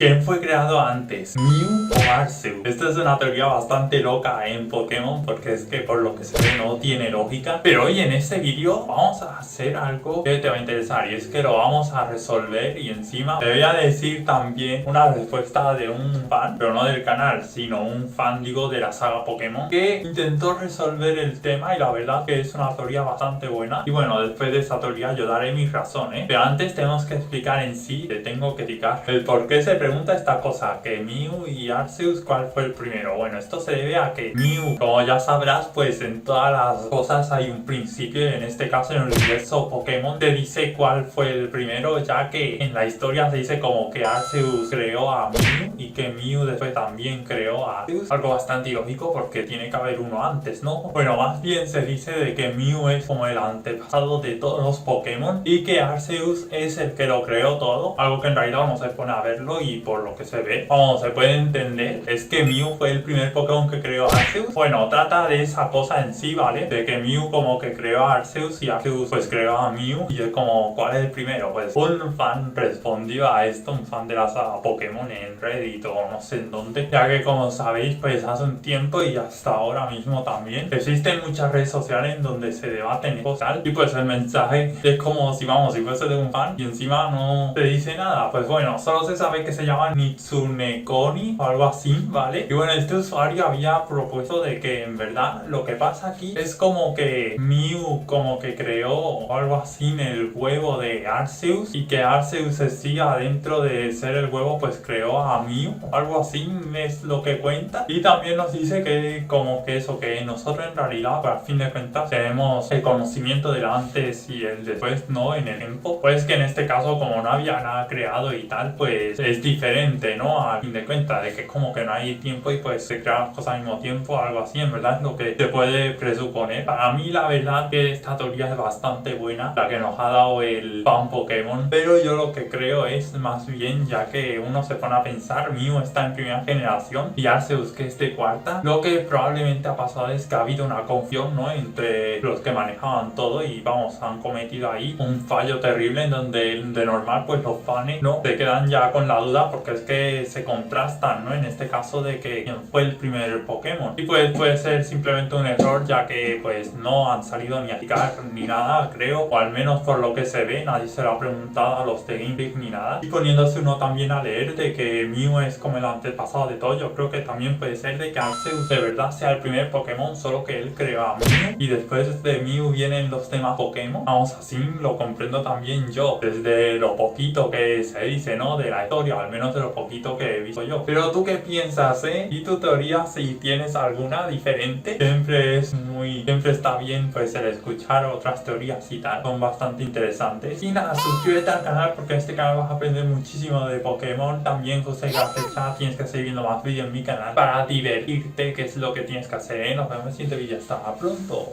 ¿Quién fue creado antes, Mew o Arceus? Esta es una teoría bastante loca en Pokémon porque es que por lo que se ve no tiene lógica. Pero hoy en este vídeo vamos a hacer algo que te va a interesar y es que lo vamos a resolver y encima te voy a decir también una respuesta de un fan, pero no del canal, sino un fan, digo, de la saga Pokémon que intentó resolver el tema y la verdad que es una teoría bastante buena. Y bueno, después de esa teoría yo daré mis razones, pero antes tenemos que explicar en sí, te tengo que explicar el por qué se pregunta esta cosa, que Mew y Arceus, ¿cuál fue el primero? Bueno, esto se debe a que Mew, como ya sabrás, pues en todas las cosas hay un principio, en este caso en el universo Pokémon te dice cuál fue el primero, ya que en la historia se dice como que Arceus creó a Mew y que Mew después también creó a Arceus, algo bastante ilógico porque tiene que haber uno antes, ¿no? Bueno, más bien se dice de que Mew es como el antepasado de todos los Pokémon y que Arceus es el que lo creó todo, algo que en realidad no se pone a verlo y por lo que se ve, como se puede entender, es que Mew fue el primer Pokémon que creó a Arceus. Bueno, trata de esa cosa en sí, ¿vale? De que Mew como que creó a Arceus y Arceus pues creó a Mew y es como, ¿cuál es el primero? Pues un fan respondió a esto, un fan de la saga Pokémon en Reddit o no sé en dónde, ya que como sabéis pues hace un tiempo y hasta ahora mismo también existen muchas redes sociales en donde se debaten cosas y pues el mensaje es como si vamos, si fuese de un fan y encima no te dice nada. Pues bueno, solo se sabe que se llama Nitsunekoni o algo así, ¿vale? Y bueno, este usuario había propuesto de que en verdad lo que pasa aquí es como que Mew como que creó o algo así en el huevo de Arceus y que Arceus sí adentro de ser el huevo pues creó a Mew, algo así es lo que cuenta. Y también nos dice que como que eso, que nosotros en realidad a fin de cuentas tenemos el conocimiento del antes y el después, ¿no? En el tiempo, pues que en este caso como no había nada creado y tal, pues es diferente, ¿no? A fin de cuentas, de que como que no hay tiempo y pues se crean las cosas al mismo tiempo, algo así, en verdad es lo que se puede presuponer. Para mí la verdad que esta teoría es bastante buena, la que nos ha dado el fan Pokémon, pero yo lo que creo es más bien, ya que uno se pone a pensar, Mew está en primera generación y Arceus que es de cuarta, lo que probablemente ha pasado es que ha habido una confusión, ¿no? Entre los que manejaban todo y vamos, han cometido ahí un fallo terrible en donde de normal pues los fans, ¿no? Se quedan ya con la duda porque es que se contrastan, ¿no? En este caso de que quién fue el primer Pokémon. Y pues puede ser simplemente un error ya que pues no han salido ni a explicar ni nada, creo, o al menos por lo que se ve, nadie se lo ha preguntado a los de Game Freak ni nada. Y poniéndose uno también a leer de que Mew es como el antepasado de todo, yo creo que también puede ser de que Arceus de verdad sea el primer Pokémon, solo que él creó a Mew y después de Mew vienen los demás Pokémon. Vamos, así lo comprendo también yo, desde lo poquito que se dice, ¿no? De la historia, al menos de lo poquito que he visto yo. Pero tú qué piensas, ¿eh? ¿Y tu teoría, si tienes alguna diferente? Siempre está bien pues el escuchar otras teorías y tal, son bastante interesantes. Y nada, suscríbete al canal porque en este canal vas a aprender muchísimo de Pokémon. También José Garcecha, tienes que seguir viendo más vídeos en mi canal para divertirte, que es lo que tienes que hacer, ¿eh? Nos vemos en el siguiente vídeo, hasta pronto.